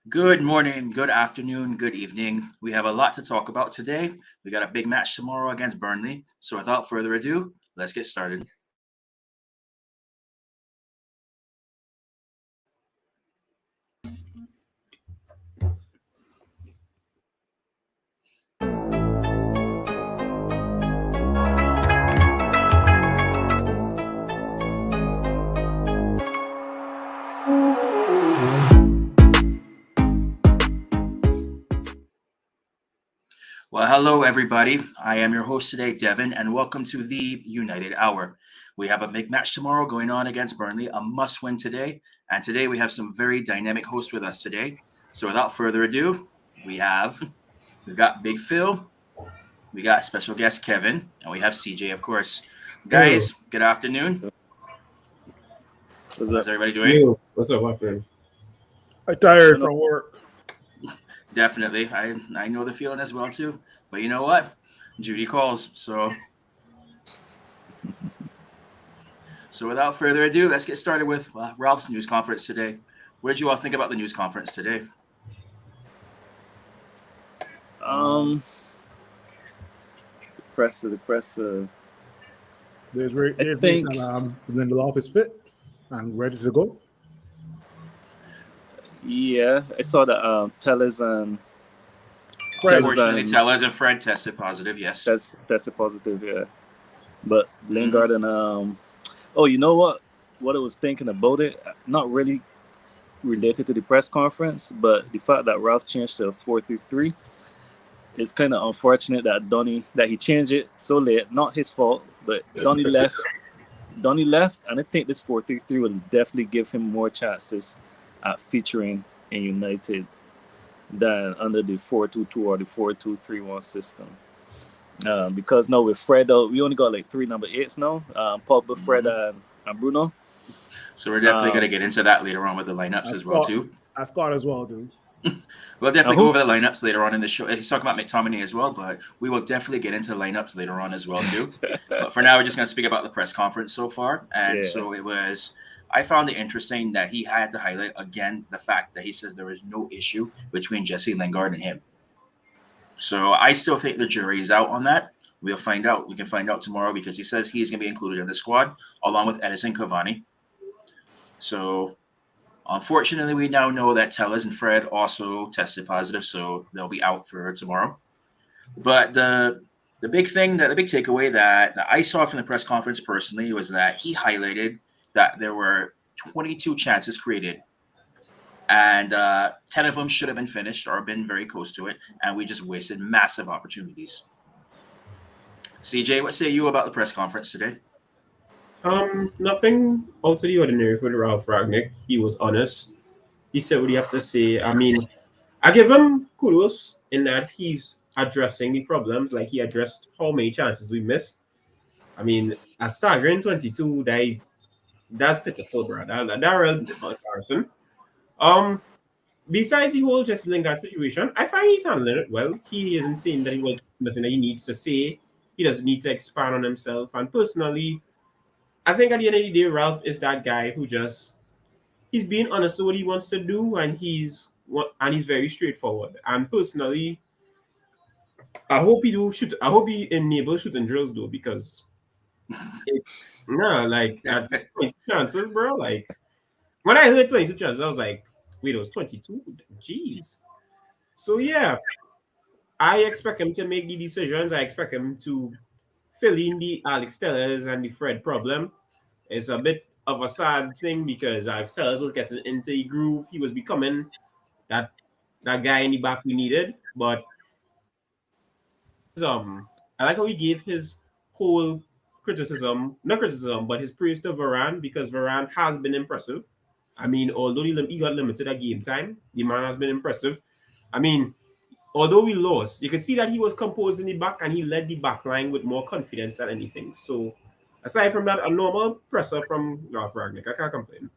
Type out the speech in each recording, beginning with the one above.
Good morning, good afternoon, good evening. We have a lot to talk about today. We got a big match tomorrow against Burnley. So without further ado, let's get started. Well, hello everybody. I am your host today, Devin, and welcome to the United Hour. We have a big match tomorrow going on against Burnley, a must-win today. And today we have some very dynamic hosts with us today. So without further ado, we've got Big Phil, we got special guest Kevin, and we have CJ, of course. Hello. Guys, good afternoon. Was How's that everybody doing? You. What's up, afternoon? I'm tired you know? from work. Definitely. I know the feeling as well too. But you know what? Judy calls. So without further ado, let's get started with Ralph's news conference today. What did you all think about the news conference today? Um, the presser. I There's think reason Lindelof is fit and ready to go. yeah, I saw that Tellers and Fred, Tellers Unfortunately, and Tellez and Fred tested positive. Yes. that's a positive, yeah. But Hmm. Lingard and oh, you know what? What I was thinking about it, not really related to the press conference, but the fact that Ralph changed to 4-3-3 is kind of unfortunate that he changed it so late. Not his fault, but Donny left. Donny left, and I think this 4-3-3 will definitely give him more chances at featuring in United than under the 4-2-2 or the 4-2-3-1 system. Because now with Fred, we only got like three number eights now. Pogba, Fred, Hmm. and Bruno. So we're definitely going to Um, get into that later on with the lineups I as well Scott, too. I Scott as well, dude. We'll definitely go who? over the lineups later on in the show. He's talking about McTominay as well, but we will definitely get into the lineups later on as well too. But for now, we're just going to speak about the press conference so far. And Yeah. so it was. I found it interesting that he had to highlight again the fact that he says there is no issue between Jesse Lingard and him. So I still think the jury is out on that. We'll find out. We can find out tomorrow because he says he's going to be included in the squad along with Edison Cavani. So unfortunately, we now know that Tellez and Fred also tested positive, so they'll be out for tomorrow. But the big thing that the big takeaway that I saw from the press conference personally was that he highlighted that there were 22 chances created, and 10 of them should have been finished or been very close to it, and we just wasted massive opportunities. CJ, what say you about the press conference today? Nothing out of the ordinary with Ralph Ragnick. He was honest. He said what he have to say. I mean, I give him kudos in that he's addressing the problems. Like he addressed how many chances we missed. I mean, a staggering 22. That's pitiful, bro. That real embarrassing. Um, Besides the whole Jesse Lingard situation, I find he's handling it well. He isn't saying that he was nothing that he needs to say. He doesn't need to expand on himself. And personally, I think at the end of the day, Ralph is that guy who just he's being honest with what he wants to do, and he's very straightforward. And personally, I hope he do shoot. I hope he enables shooting drills though, because it, nah, like at 22 chances, bro. Like when I heard 22 chances, I was like, wait, it was 22. Jeez. So yeah, I expect him to make the decisions. I expect him to fill in the Alex Tellers and the Fred problem. It's a bit of a sad thing because Alex Tellers was getting into a groove. He was becoming that that guy in the back we needed. But I like how he gave his whole criticism, not criticism, but his praise to Varane because Varane has been impressive. I mean, although he got limited at game time, the man has been impressive. I mean, although we lost, you can see that he was composed in the back and he led the back line with more confidence than anything. So, aside from that, a normal presser from Ralf Ragnick. I can't complain.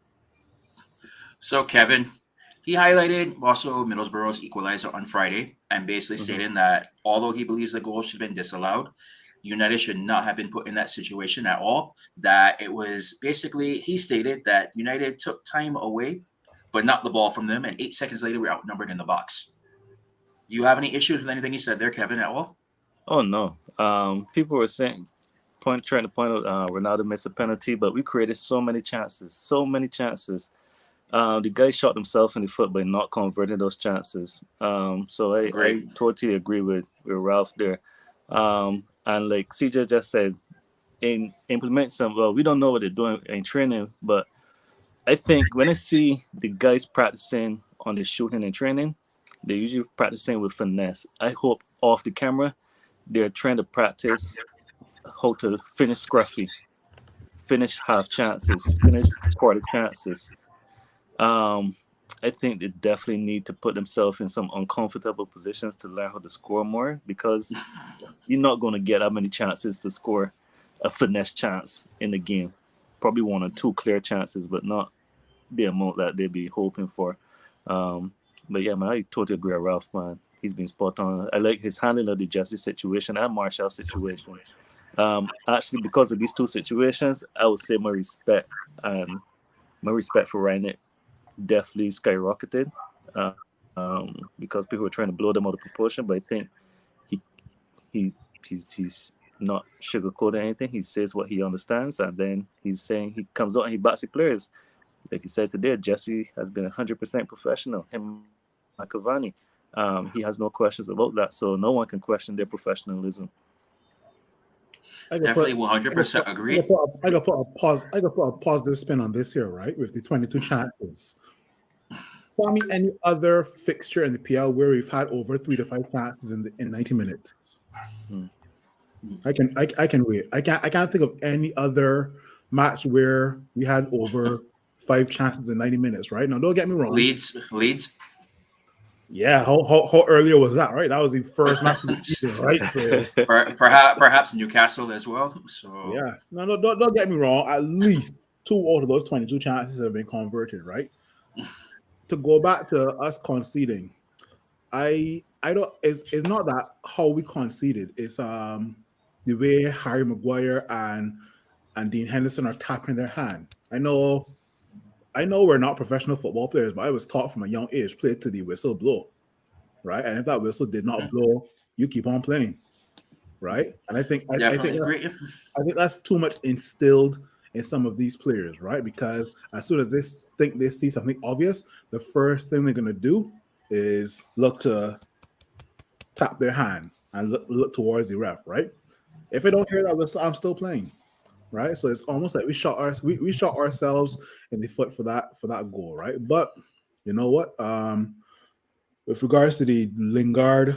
So Kevin, he highlighted also Middlesbrough's equalizer on Friday and basically Mhm. stating that although he believes the goal should have been disallowed, United should not have been put in that situation at all. That it was basically he stated that United took time away but not the ball from them. And 8 seconds later, we're outnumbered in the box. Do you have any issues with anything you said there, Kevin, at all? Oh no. People were trying to point out Ronaldo missed a penalty, but we created so many chances. The guy shot himself in the foot by not converting those chances. So I totally agree with Ralph there. And like CJ just said, implement some. Well, we don't know what they're doing in training, but I think when I see the guys practicing on the shooting and training, they're usually practicing with finesse. I hope off the camera, they're trying to practice how to finish scruffy, finish half chances, finish quarter chances. I think they definitely need to put themselves in some uncomfortable positions to learn how to score more, because you're not going to get that many chances to score a finesse chance in the game. Probably 1 or 2 clear chances, but not the amount that they'd be hoping for. But yeah, man, I totally agree with Ralph, man. He's been spot on. I like his handling of the Jesse situation and Marshall situation. Actually, because of these 2 situations, I would say my respect for Ryan definitely skyrocketed, because people were trying to blow them out of proportion. But I think he's not sugarcoating anything. He says what he understands, and then he's saying he comes out and he backs the players. Like he said today, Jesse has been 100% professional. Him and Cavani, he has no questions about that. So no one can question their professionalism. Definitely 100% agreed. I got put a positive spin on this here, right? With the 22 chances. Tell me any other fixture in the PL where we've had over 3 to 5 chances in 90 minutes. I can wait. I can't think of any other match where we had over 5 chances in 90 minutes, right? Now, don't get me wrong. Leeds. Yeah, how earlier was that, right? That was the first match of the season, right? So perhaps Newcastle as well. So yeah, no, don't get me wrong. At least 2 out of those 22 chances have been converted, right? To go back to us conceding, I don't. It's not that how we conceded. It's the way Harry Maguire and Dean Henderson are tapping their hand. I know we're not professional football players, but I was taught from a young age, play to the whistle blow, right? And if that whistle did not blow, you keep on playing, right? And I think that's too much instilled in some of these players, right? Because as soon as they think they see something obvious, the first thing they're going to do is look to tap their hand and look towards the ref, right? If I don't hear that whistle, I'm still playing, right? So it's almost like we shot ourselves in the foot for that goal, right? But you know what? With regards to the Lingard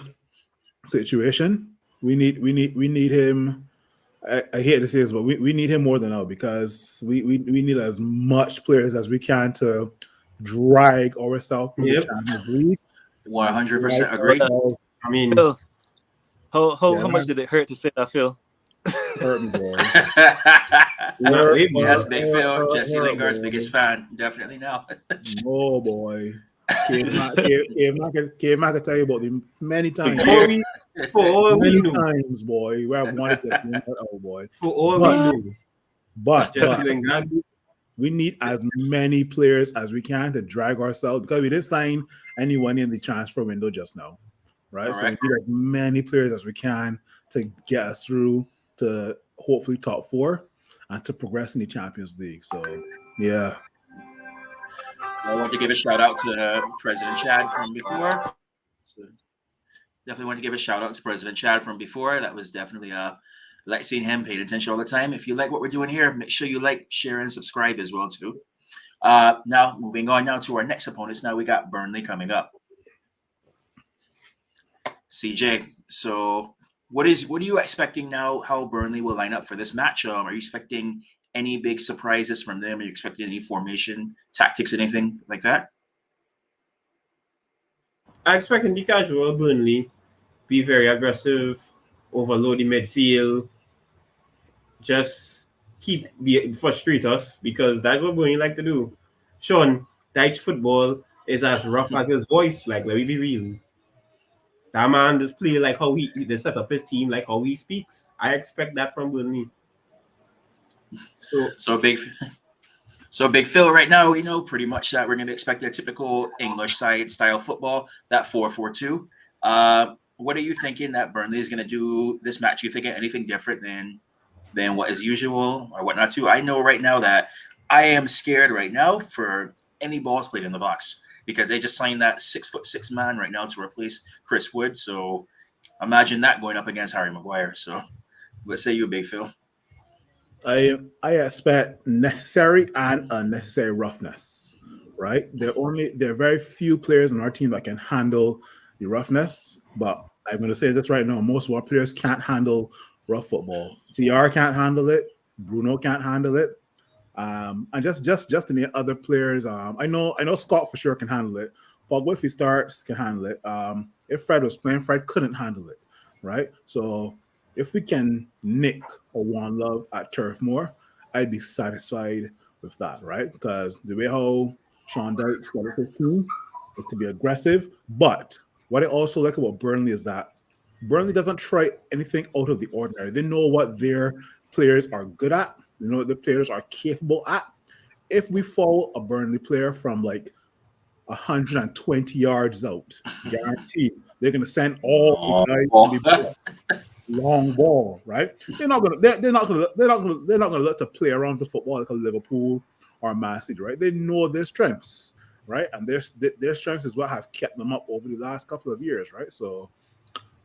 situation, we need him. I hate to say this, but we need him more than ever, because we need as much players as we can to drag ourselves through the Champions League. 100% agreed. I mean, Phil, how much did it hurt to say that, Phil? Hurt me, boy. Yes, Big Phil, Jesse Lingard's biggest fan, definitely now. Oh boy. Caveman can tell you about them many times. Many times, boy. We have wanted this Lingard out, boy. But we need as many players as we can to drag ourselves, because we didn't sign anyone in the transfer window just now, right? Correct. So we need as many players as we can to get us through to hopefully top 4 and to progress in the Champions League. So yeah. I want to give a shout out to President Chad from before. So definitely want to give a shout out to President Chad from before. That was definitely like seeing him, paid attention all the time. If you like what we're doing here, make sure you like, share, and subscribe as well too. Now moving on now to our next opponents. Now we got Burnley coming up. CJ, so what are you expecting now? How Burnley will line up for this match? Are you expecting any big surprises from them? Are you expecting any formation, tactics, anything like that? I expect in the casual Burnley be very aggressive, overload the midfield, just frustrate us, because that's what Burnley like to do. Sean, Dyche football is as rough as his voice. Like, let me be real. That man just play like how they set up his team, like how he speaks. I expect that from Burnley. So big So Big Phil, right now we know pretty much that we're going to expect a typical English side style football, that 4-4-2. What are you thinking that Burnley is going to do this match? You thinking anything different than what is usual or whatnot? Too. I know right now that I am scared right now for any balls played in the box because they just signed that 6'6" man right now to replace Chris Wood. So imagine that going up against Harry Maguire. So what say you, Big Phil? I expect necessary and unnecessary roughness. Right? There are very few players on our team that can handle the roughness. But I'm going to say this right now: most of our players can't handle rough football. CR can't handle it. Bruno can't handle it. And just in the other players, I know Scott for sure can handle it. Pogba, if he starts, can handle it. If Fred was playing, Fred couldn't handle it, right? So if we can nick or One Love at Turf Moor, I'd be satisfied with that, right? Because the way how Sean Dyche started his team is to be aggressive. But what I also like about Burnley is that Burnley doesn't try anything out of the ordinary. They know what their players are good at. They know what the players are capable at. If we follow a Burnley player from like 120 yards out, guaranteed they're going to send all the guys to the ball. Long ball, right? They're not gonna look to play around the football like a Liverpool or Man City, right? They know their strengths, right? And their strengths is what have kept them up over the last couple of years, right? So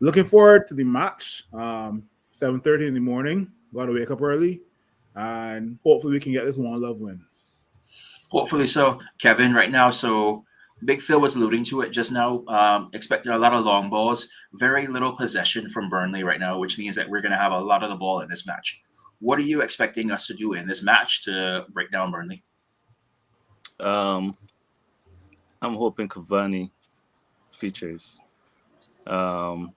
looking forward to the match. 7:30 in the morning. Got to wake up early, and hopefully we can get this One Love win. Hopefully so, Kevin. Right now, so Big Phil was alluding to it just now. Expecting a lot of long balls, very little possession from Burnley right now, which means that we're going to have a lot of the ball in this match. What are you expecting us to do in this match to break down Burnley? I'm hoping Cavani features. You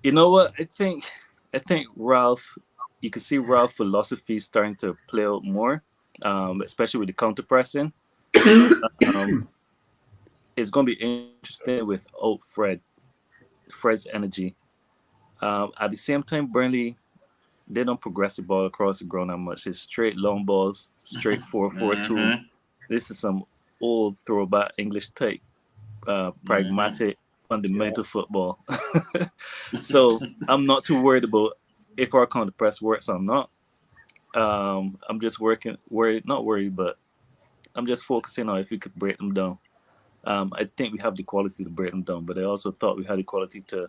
know what? I think Ralf. You can see Ralph's philosophy starting to play out more, especially with the counter pressing. It's going to be interesting without Fred's energy. At the same time, Burnley, they don't progress the ball across the ground that much. It's straight long balls, straight 4-4-2. This is some old throwback English type, pragmatic, fundamental football. So I'm not too worried about if our counter press works or not. I'm just not worried, but I'm just focusing on if we could break them down. I think we have the quality to break them down, but I also thought we had the quality to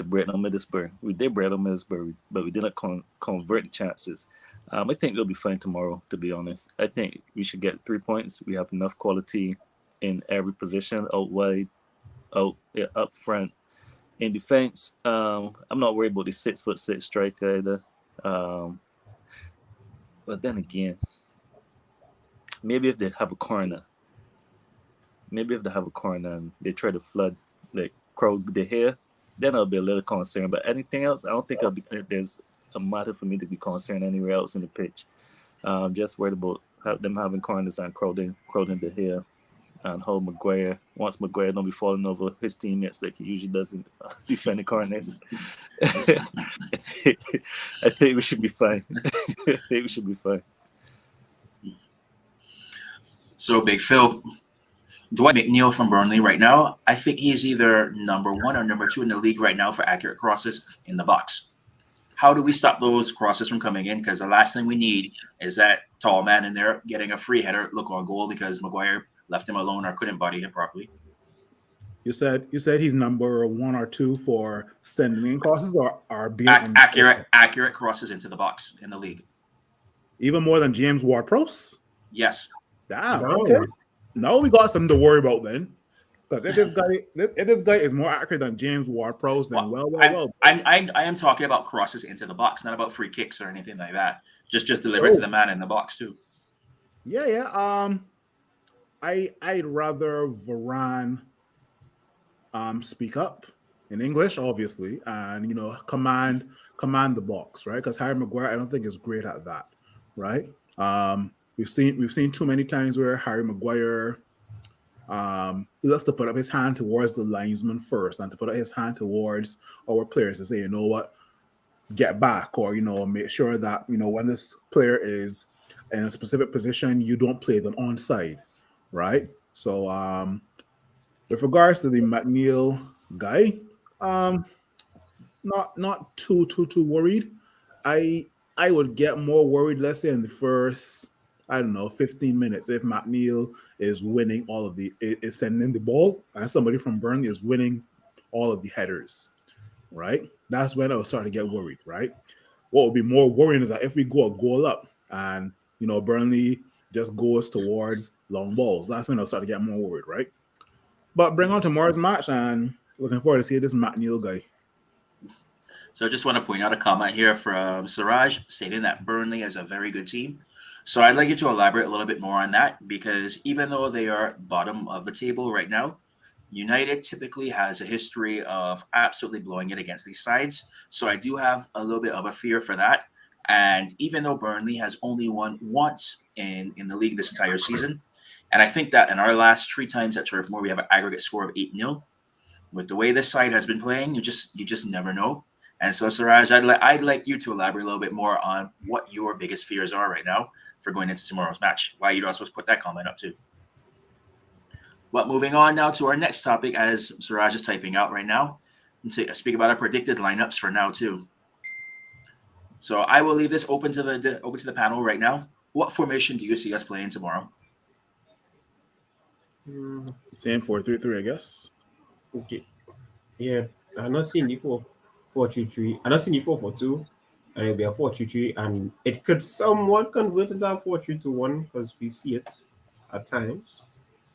break down Middlesbrough. We did break down Middlesbrough, but we didn't convert the chances. I think we'll be fine tomorrow, to be honest. I think we should get 3 points. We have enough quality in every position, out wide, up front. In defense, I'm not worried about the 6'6" striker either. But then again, maybe if they have a corner, and they try to flood, like crowd the hair, then I'll be a little concerned. But anything else, I don't think there's a matter for me to be concerned anywhere else in the pitch. Just worried about them having corners and crowding the hair. And how once Maguire don't be falling over his teammates like he usually does in defending corners. I think we should be fine. So, Big Phil, Dwight McNeil from Burnley right now, I think he's either number 1 or number 2 in the league right now for accurate crosses in the box. How do we stop those crosses from coming in? Because the last thing we need is that tall man in there getting a free header look on goal because Maguire left him alone or couldn't body him properly. You said he's number 1 or 2 for sending in crosses or being accurate crosses into the box in the league. Even more than James Ward-Prowse? Yes. Damn. Okay. Now we got something to worry about then. Because if this guy is more accurate than James Ward-Prowse, then well. I am talking about crosses into the box, not about free kicks or anything like that. Just deliver it to the man in the box too. Yeah. I'd rather Varane speak up in English, obviously, and command the box, right? Because Harry Maguire, I don't think is great at that, right? We've seen too many times where Harry Maguire he loves to put up his hand towards the linesman first and to put up his hand towards our players to say, you know what, get back, or make sure that when this player is in a specific position, you don't play them onside, right? So with regards to the McNeil guy, um, not too worried. I would get more worried, let's say in the first, I don't know, 15 minutes, if McNeil is winning all of is sending the ball and somebody from Burnley is winning all of the headers, right? That's when I will start to get worried, right? What would be more worrying is that if we go a goal up and Burnley just goes towards long balls, that's when I'll start to get more worried, right? But bring on tomorrow's match, and looking forward to see this McNeil guy. So I just want to point out a comment here from Siraj stating that Burnley is a very good team. So I'd like you to elaborate a little bit more on that, because even though they are bottom of the table right now, United typically has a history of absolutely blowing it against these sides. So I do have a little bit of a fear for that. And even though Burnley has only won once in the league this entire season, and I think that in our last 3 times at Turf Moor, we have an aggregate score of 8-0. With the way this side has been playing, you just never know. And so, Siraj, I'd like you to elaborate a little bit more on what your biggest fears are right now for going into tomorrow's match. Why you'd also put that comment up too. But moving on now to our next topic, as Siraj is typing out right now, and speak about our predicted lineups for now too. So I will leave this open to the panel right now. What formation do you see us playing tomorrow? Same 4-3-3, I guess. Okay. Yeah, I'm not seeing the 4-3-3. I'm not seeing the 4-4-2. And it'll be a 4-3-3, and it could somewhat convert into a 4-3-2-1 because we see it at times.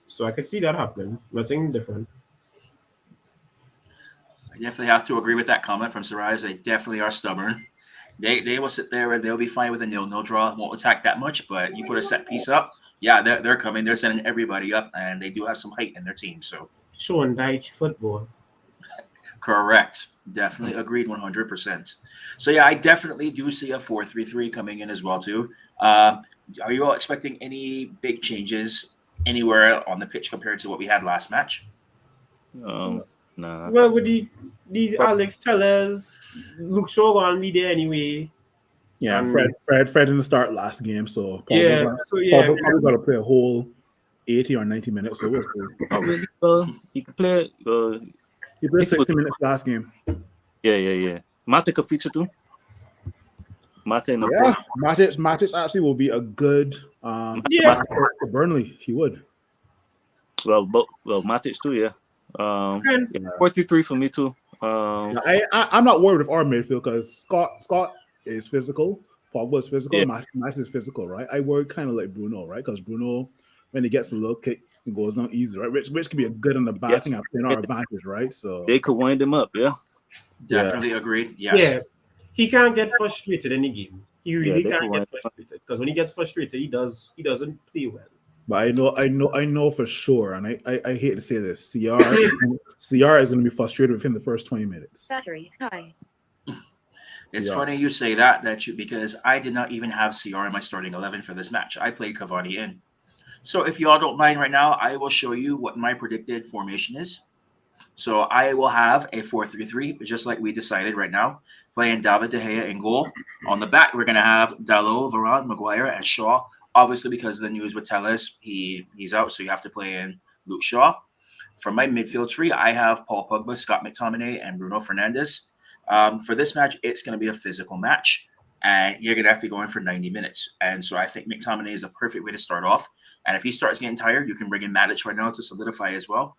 So I could see that happening. Nothing different. I definitely have to agree with that comment from Siraj. They definitely are stubborn. They will sit there and they'll be fine with a 0-0 draw. Won't attack that much, but you put a set piece up, yeah, they're coming. They're sending everybody up, and they do have some height in their team. So Showing Dyche football. correct. Definitely agreed 100%. So yeah, I definitely do see a 4-3-3 coming in as well too. Are you all expecting any big changes anywhere on the pitch compared to what we had last match? Nah. Well, with the Alex Tellez, Luke Shaw gonna be there anyway. Yeah, Fred didn't start last game, so probably got to play a whole 80 or 90 minutes. So we'll see. Not really. Well, he could play. He played 60 minutes last game. Yeah. Mate could feature too. Mate in the Yeah, front. Matic actually will be a good Matic. for Burnley. He would. Well, Matic too. Yeah. 4-3-3 for me too. I'm not worried with our midfield because Scott is physical, Pogba is physical, Yeah. Matic is physical, right? I worry kind of like Bruno, right? Because Bruno, when he gets a little kick, it goes down easy, right? Which can be a good and a bad thing in our advantage, right? So They could wind him up. Yeah. Definitely agreed. Yes. Yeah, he can't get frustrated in the game. He really they can't can get win. frustrated because when he gets frustrated, he doesn't play well. But I know for sure, and I hate to say this, CR is going to be frustrated with him the first 20 minutes. Battery high. It's Yeah. funny you say that because I did not even have CR in my starting 11 for this match. I played Cavani in. So if you all don't mind right now, I will show you what my predicted formation is. So I will have a 4-3-3, just like we decided right now, playing David De Gea in goal. On the back, we're going to have Dalot, Varane, Maguire, and Shaw. Obviously, because of the news with Tellez, he's out, so you have to play in Luke Shaw. For my midfield tree, I have Paul Pogba, Scott McTominay, and Bruno Fernandes. For this match, it's going to be a physical match, and you're going to have to be going for 90 minutes. And so I think McTominay is a perfect way to start off. And if he starts getting tired, you can bring in Matic right now to solidify as well.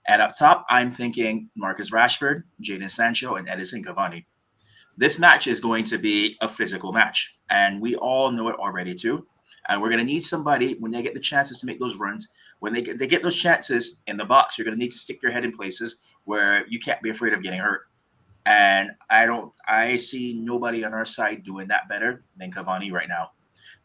And up top, I'm thinking Marcus Rashford, Jadon Sancho, and Edison Cavani. This match is going to be a physical match, and we all know it already too. And we're going to need somebody when they get the chances to make those runs. When they get those chances in the box, you're going to need to stick your head in places where you can't be afraid of getting hurt. And I see nobody on our side doing that better than Cavani right now.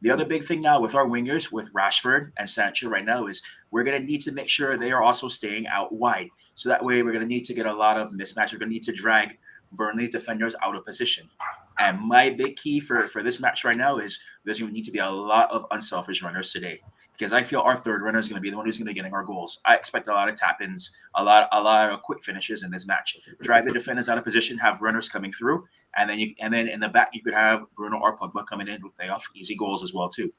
The other big thing now with our wingers, with Rashford and Sancho right now, is we're going to need to make sure they are also staying out wide. So that way we're going to need to get a lot of mismatch. We're going to need to drag Burnley's defenders out of position. And my big key for this match right now is there's going to need to be a lot of unselfish runners today. because I feel our third runner is going to be the one who's going to be getting our goals. I expect a lot of tap-ins, a lot of quick finishes in this match. Drive the defenders out of position, have runners coming through, and then in the back you could have Bruno or Pogba coming in with playoff easy goals as well too.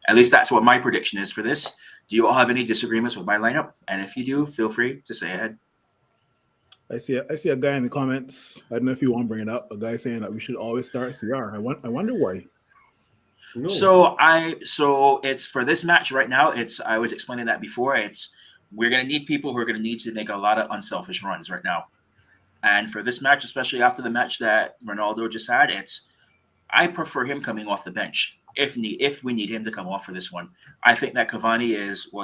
At least that's what my prediction is for this. Do you all have any disagreements with my lineup? And if you do, feel free to say ahead. I see a guy in the comments. I don't know if you want to bring it up. A guy saying that we should always start CR. I wonder why. No. So it's for this match right now. I was explaining that before. We're gonna need people who are gonna need to make a lot of unselfish runs right now. And for this match, especially after the match that Ronaldo just had, I prefer him coming off the bench if we need him to come off for this one. I think that Cavani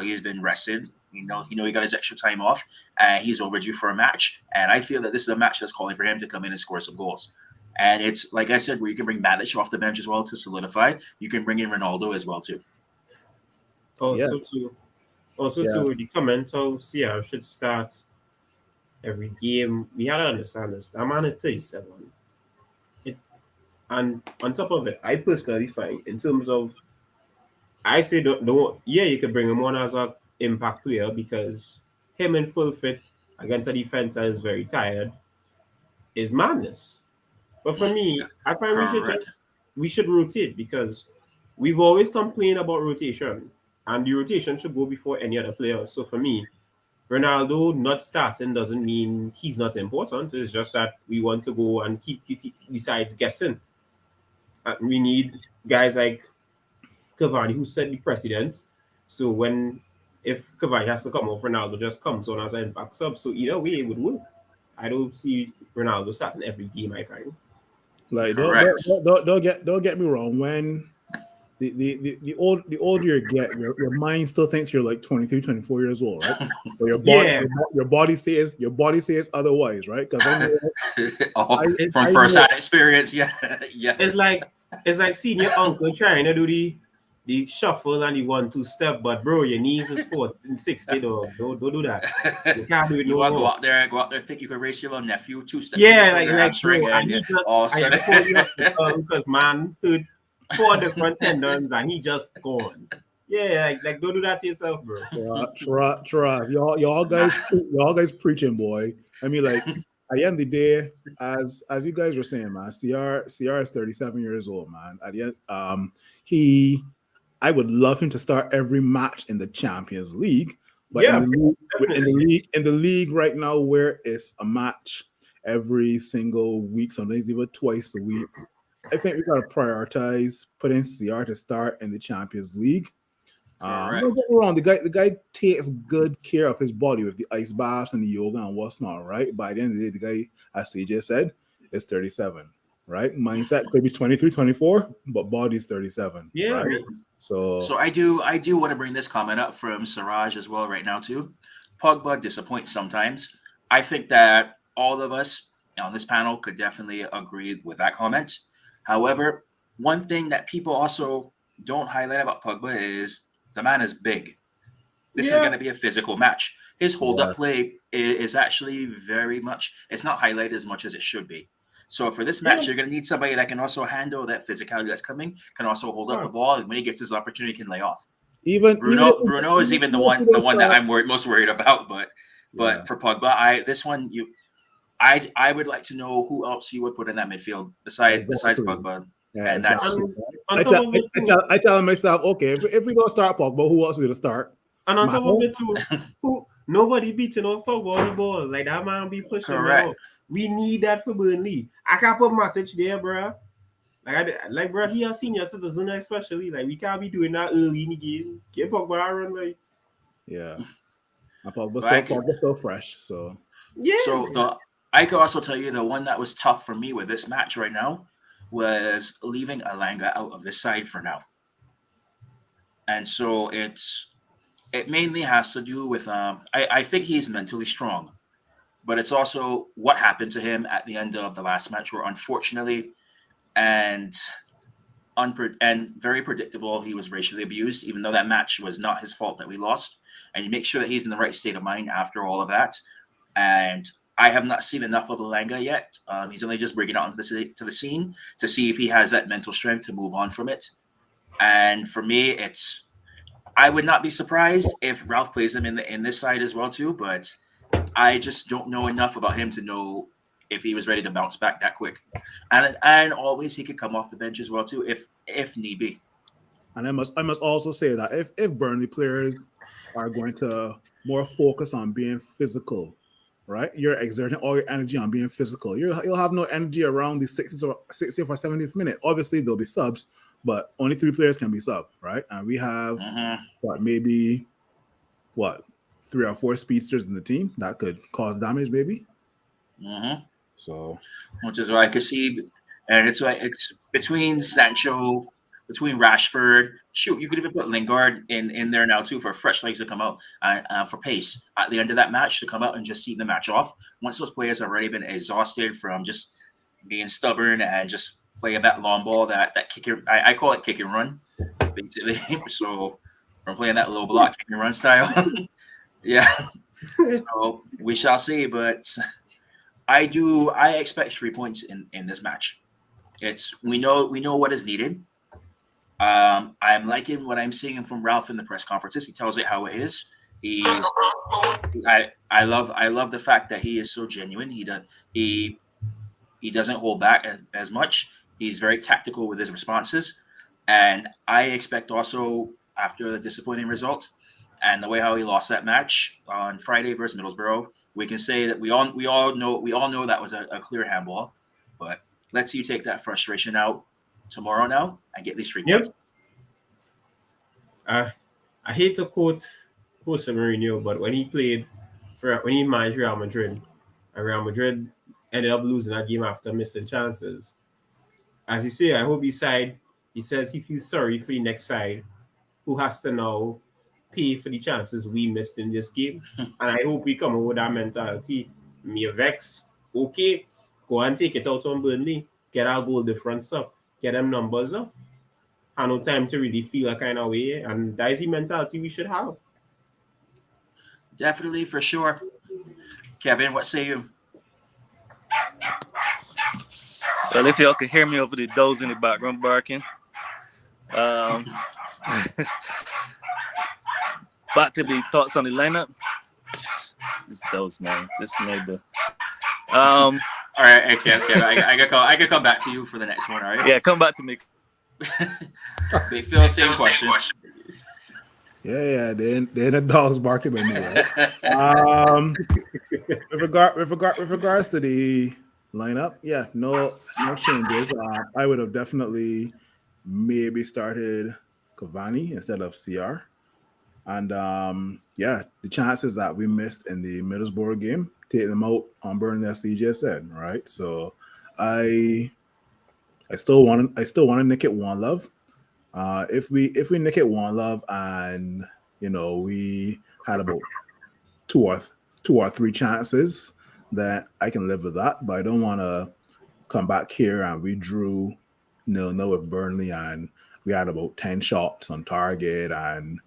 he's been rested. He got his extra time off, and he's overdue for a match. And I feel that this is a match that's calling for him to come in and score some goals. And it's like I said, where you can bring Matic off the bench as well to solidify. You can bring in Ronaldo as well too. Also, the comment how CR should start every game. We had to understand this. That man is 37. And on top of it, I personally find in terms of, I say don't you could bring him on as an impact player because him in full fit against a defense that is very tired is madness. But for me, I find we should rotate because we've always complained about rotation, and the rotation should go before any other player. So for me, Ronaldo not starting doesn't mean he's not important. It's just that we want to go and keep besides guessing. We need guys like Cavani who set the precedence. So if Cavani has to come off, Ronaldo just comes on as an impact sub. So either way, it would work. I don't see Ronaldo starting every game, I find. Like don't get me wrong. When the older you get, your mind still thinks you're like 23, 24 years old, right? But your body says otherwise, right? Because from first-hand experience, yeah. It's like seeing your uncle trying to do the shuffle and the 1-2 step, but bro, your knees is 4 and 60. Don't do that. You can't do it. You want to go out there, think you can race your little nephew 2 steps. Yeah, like bro, and he just I told you because man heard 4 different tendons and he just gone. Yeah, like don't do that to yourself, bro. Trust. Y'all guys preaching, boy. I mean, like at the end of the day, as you guys were saying, man, CR is 37 years old, man. At the end, I would love him to start every match in the Champions League, but in the league right now, where it's a match every single week, sometimes even twice a week, I think we gotta prioritize putting CR to start in the Champions League. Don't get me wrong, the guy takes good care of his body with the ice baths and the yoga and what's not, right? By the end of the day, the guy, as CJ said, is 37, right? Mindset could be 23, 24, but body's 37. Yeah. Right? So I do want to bring this comment up from Siraj as well right now too. Pogba disappoints sometimes. I think that all of us on this panel could definitely agree with that comment. However, one thing that people also don't highlight about Pogba is the man is big. This is going to be a physical match. His hold-up play is actually very much, it's not highlighted as much as it should be. So for this match, you're going to need somebody that can also handle that physicality that's coming, can also hold up the ball, and when he gets his opportunity, can lay off. Bruno is even the one that I'm most worried about. But for Pogba, I would like to know who else you would put in that midfield besides Pogba. Yeah, and that's I tell myself, okay, if we don't start Pogba, who else will start? And on top of it too, nobody beating off Pogba on the ball. Like that man be pushing. Correct. We need that for Burnley. I can't put Matic there, bro. Like bro, he a senior citizen, especially. Like we can't be doing that early in the game. Get Pogba run, like. Yeah. Pogba's still fresh, so. Yeah. So I could also tell you the one that was tough for me with this match right now was leaving Alanga out of this side for now. And so it mainly has to do with I think he's mentally strong, but it's also what happened to him at the end of the last match, where unfortunately and very predictable, he was racially abused, even though that match was not his fault that we lost. And you make sure that he's in the right state of mind after all of that. And I have not seen enough of Alanga yet. He's only just bringing it onto the scene to see if he has that mental strength to move on from it. And for me, I would not be surprised if Ralph plays him in this side as well too, but I just don't know enough about him to know if he was ready to bounce back that quick. And always he could come off the bench as well too if need be. And I must also say that if Burnley players are going to more focus on being physical, right? You're exerting all your energy on being physical. You'll have no energy around the 60th or 70th minute. Obviously, there'll be subs, but only 3 players can be sub, right? And we have maybe 3 or 4 speedsters in the team that could cause damage, maybe. So, which is why I could see, and it's like it's between Sancho, between Rashford. Shoot, you could even put Lingard in there now too for fresh legs to come out and for pace at the end of that match to come out and just see the match off. Once those players have already been exhausted from just being stubborn and just playing that long ball, that kick and I call it kick and run, basically. So from playing that low block kick and run style, yeah. So we shall see, but I expect 3 points in this match. We know what is needed. I'm liking what I'm seeing from Ralph in the press conferences. He tells it how it is. I love the fact that he is so genuine. He doesn't hold back as much. He's very tactical with his responses, and I expect also after the disappointing result and the way how he lost that match on Friday versus Middlesbrough, we can say that we all know that was a clear handball. But let's see you take that frustration out tomorrow now and get these 3 points. I hate to quote Jose Mourinho, but when he managed Real Madrid, and Real Madrid ended up losing that game after missing chances. As you say, I hope he says he feels sorry for the next side who has to now pay for the chances we missed in this game. And I hope we come up with that mentality. Me vex, okay, go and take it out on Burnley, get our goal difference up, get them numbers up. Have no time to really feel a kind of way, and that is the mentality we should have. Definitely, for sure. Kevin, what say you? Well, if y'all could hear me over the dogs in the background barking. Back to the thoughts on the lineup. This dogs, man. This neighbor. All right, okay. I can come back to you for the next one, all right? Yeah, come back to me. They feel the same question. Yeah, they're the dogs barking with me, right? With regards to the lineup, yeah, no changes. I would have definitely maybe started Cavani instead of CR. And the chances that we missed in the Middlesbrough game, take them out on Burnley, as CJ said, right? So I still want to nick it 1-1. If we nick it 1-1 and we had about two or three chances, that I can live with that. But I don't want to come back here and we drew 0-0 with Burnley and we had about 10 shots on target and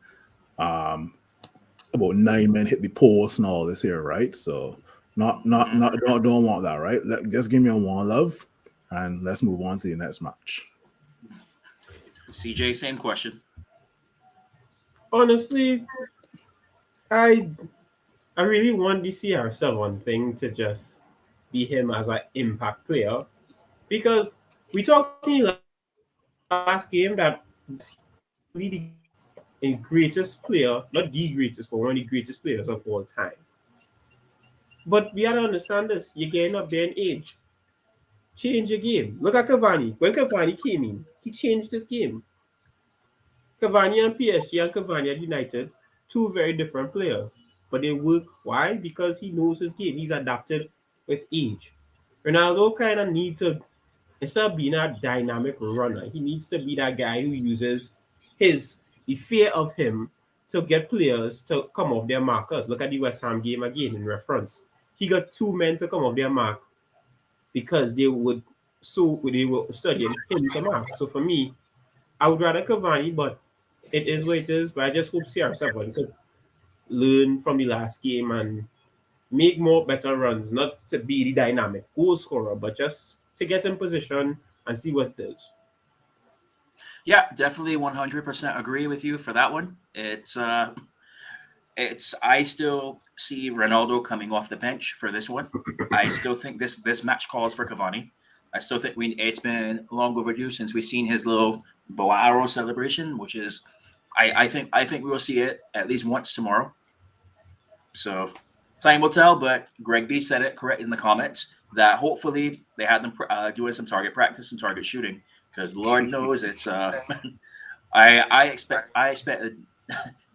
about 9 men hit the post and all this here, right? So don't want that, right? Just give me a 1-1 and let's move on to the next match. CJ, same question. Honestly, I really want the CR7 thing to just be him as an impact player, because we talked in the last game that the greatest player, not the greatest, but one of the greatest players of all time. But we gotta understand this: you're getting up there in age. Change your game. Look at Cavani. When Cavani came in, he changed his game. Cavani and PSG and Cavani at United, 2 very different players. But they work. Why? Because he knows his game. He's adapted with age. Ronaldo kind of needs to, instead of being a dynamic runner, he needs to be that guy who uses the fear of him to get players to come off their markers. Look at the West Ham game again in reference. He got 2 men to come off their mark because they were studying him to mark. So for me, I would rather Cavani, but it is what it is. But I just hope CR7 could learn from the last game and make more better runs, not to be the dynamic goal scorer, but just to get in position and see what it is. Yeah, definitely 100% agree with you for that one. It's I still see Ronaldo coming off the bench for this one. I still think this match calls for Cavani. I still think it's been long overdue since we've seen his little bow arrow celebration, which is I think we will see it at least once tomorrow. So time will tell. But Greg B said it correct in the comments that hopefully they had them doing some target practice, some target shooting, because Lord knows it's I expect that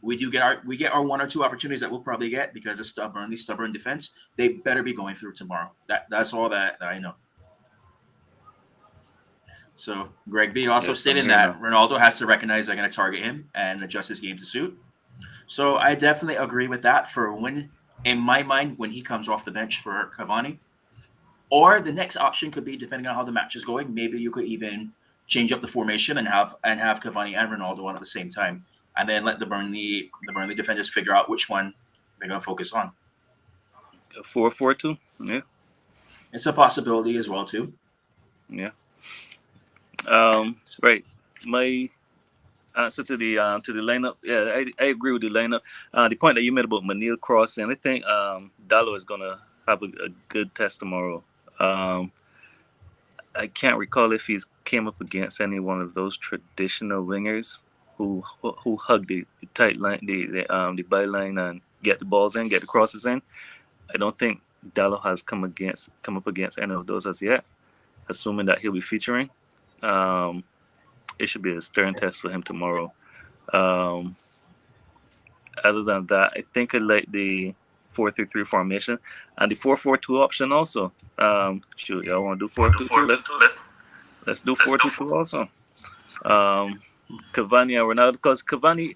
we get our one or two opportunities that we'll probably get because of stubborn defense. They better be going through tomorrow. That's all that I know. So Greg B also Yes, I'm stating here that now. Ronaldo has to recognize they're going to target him and adjust his game to suit. So I definitely agree with that for when, in my mind, when he comes off the bench for Cavani. Or the next option could be, depending on how the match is going, maybe you could even change up the formation and have Cavani and Ronaldo on at the same time, and then let the Burnley defenders figure out which one they're going to focus on. 4-4-2. Yeah, It's a possibility as well too. yeah. Right. My answer to the lineup. Yeah, I agree with the lineup. The point that you made about Manil crossing, I think Dallo is gonna have a good test tomorrow. I can't recall if he's came up against any one of those traditional wingers who hug the tight line, the byline and get the balls in, get the crosses in. I don't think Dallo has come up against any of those as yet. Assuming that he'll be featuring, it should be a stern test for him tomorrow. Um, Other than that, I think I like the 4-3-3 formation and the 4-4-2 option also. Shoot, y'all want to do 4-2-2? Let's do 4-2-2 also. Cavani and Ronaldo, because Cavani,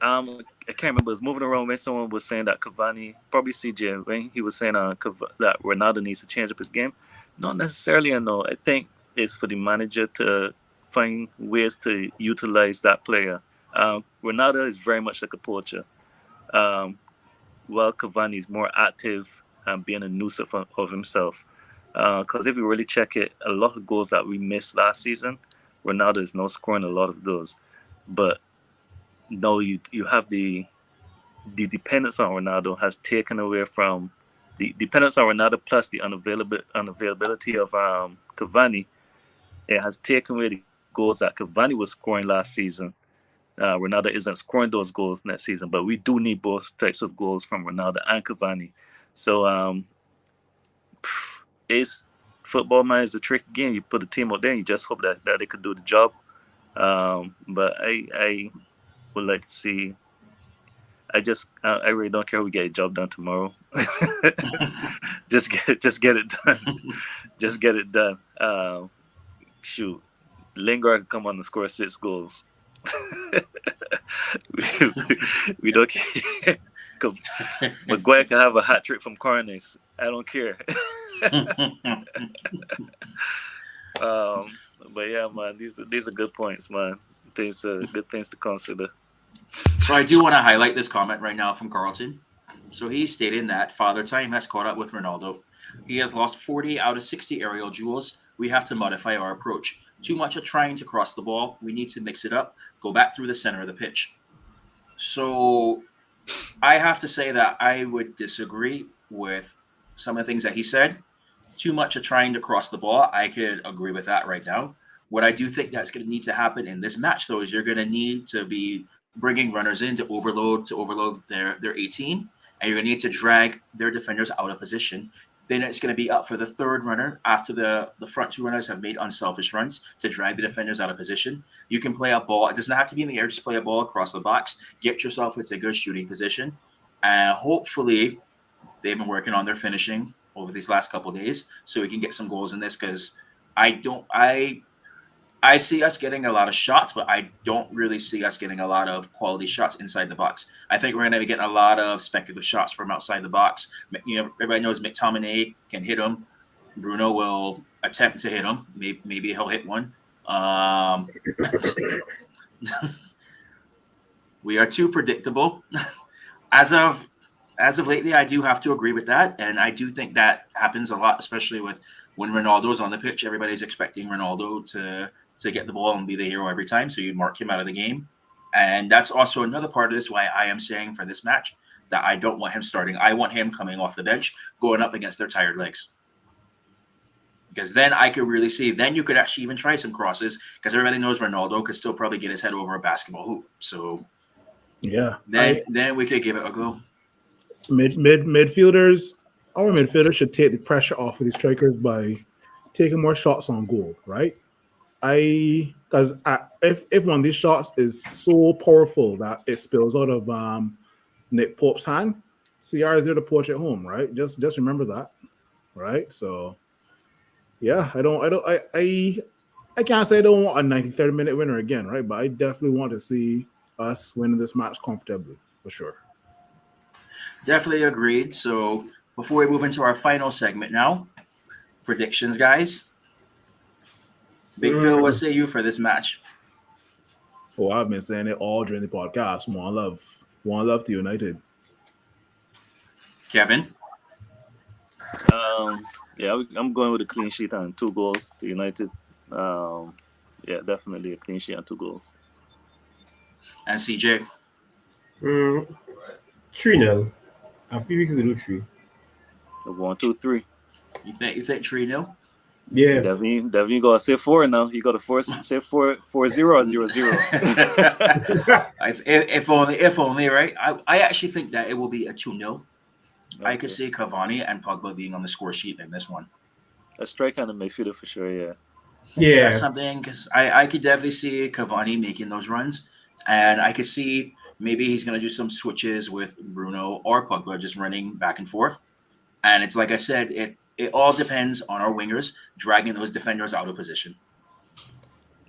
I can't remember, I was moving around when someone was saying that Cavani, probably CJ, when he was saying that Ronaldo needs to change up his game. Not necessarily, I know. I think it's for the manager to find ways to utilize that player. Ronaldo is very much like a poacher. Um, while Cavani is more active and being a nuisance of himself. Because if you really check it, a lot of goals that we missed last season, Ronaldo is now scoring a lot of those. But no, you have the dependence on Ronaldo has taken away from the dependence on Ronaldo plus the unavailability of Cavani. It has taken away the goals that Cavani was scoring last season. Ronaldo isn't scoring those goals next season, but we do need both types of goals from Ronaldo and Cavani. So it's football, man, is a tricky game. You put a team out there and you just hope that they could do the job. But I would like to see. I really don't care who we get a job done tomorrow. just get it done. Just get it done. Shoot, Lingard can come on and score 6 goals. we don't care. Maguire can have a hat trick from corners. I don't care. But yeah, man, these are good points, man. These are good things to consider. So I do want to highlight this comment right now from Carlton. So he's stating that Father Time has caught up with Ronaldo. He has lost 40 out of 60 aerial duels. We have to modify our approach. Too much of trying to cross the ball. We need to mix it up. Go back through the center of the pitch. So I have to say that I would disagree with some of the things that he said. Too much of trying to cross the ball. I could agree with that right now. What I do think that's going to need to happen in this match, though, is you're going to need to be bringing runners in to overload their 18, and you're going to need to drag their defenders out of position. Then it's going to be up for the third runner after the front 2 runners have made unselfish runs to drag the defenders out of position. You can play a ball. It doesn't have to be in the air. Just play a ball across the box. Get yourself into a good shooting position. And hopefully they've been working on their finishing over these last couple of days so we can get some goals in this because I see us getting a lot of shots, but I don't really see us getting a lot of quality shots inside the box. I think we're going to be getting a lot of speculative shots from outside the box. You know, everybody knows McTominay can hit them. Bruno will attempt to hit him. Maybe he'll hit one. We are too predictable. As of lately, I do have to agree with that, and I do think that happens a lot, especially with when Ronaldo's on the pitch. Everybody's expecting Ronaldo to to get the ball and be the hero every time. So you'd mark him out of the game. And that's also another part of this why I am saying for this match that I don't want him starting. I want him coming off the bench, going up against their tired legs. Because then I could really see, then you could actually even try some crosses, because everybody knows Ronaldo could still probably get his head over a basketball hoop. So Yeah. then we could give it a go. Midfielders, our midfielders should take the pressure off of the strikers by taking more shots on goal, right? Because if one of these shots is so powerful that it spills out of Nick Pope's hand, CR is there to poach at home, right? Just remember that, right? So yeah, I can't say I don't want a 30 minute winner again, right? But I definitely want to see us winning this match comfortably, for sure. Definitely agreed. So before we move into our final segment now, predictions, guys. Big Phil, what say you for this match? Oh, I've been saying it all during the podcast. One love to United. Kevin? Yeah, I'm going with a clean sheet and 2 goals to United. Yeah, definitely a clean sheet and 2 goals. And CJ? 3-0. I feel we can do 3. 1, 2, 3. You think 3-0? Yeah. Devin, you gotta say 4 now. You gotta say 4-0 or 0-0. if only, right? I actually think that it will be a 2-0. Okay. I could see Cavani and Pogba being on the score sheet in this one. A strike and a midfielder for sure, yeah. Yeah. That's something, because I could definitely see Cavani making those runs, and I could see maybe he's going to do some switches with Bruno or Pogba just running back and forth. And it's like I said, it all depends on our wingers dragging those defenders out of position.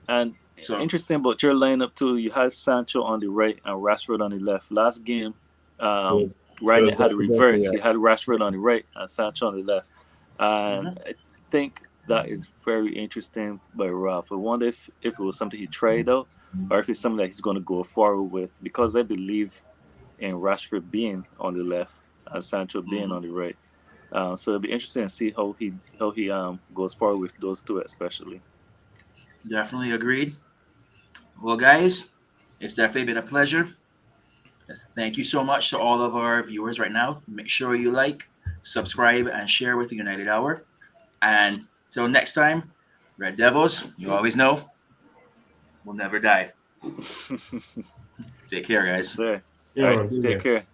And so interesting about your lineup too, you had Sancho on the right and Rashford on the left. Last game, Ryan had a reverse. You had Rashford on the right and Sancho on the left. And I think that is very interesting by Ralf. I wonder if it was something he tried out or if it's something that he's going to go forward with, because I believe in Rashford being on the left and Sancho being on the right. So it'll be interesting to see how he goes forward with those two especially. Definitely agreed. Well, guys, it's definitely been a pleasure. Thank you so much to all of our viewers right now. Make sure you like, subscribe, and share with the United Hour. And till next time, Red Devils, you always know, we'll never die. Take care, guys. All right, take care.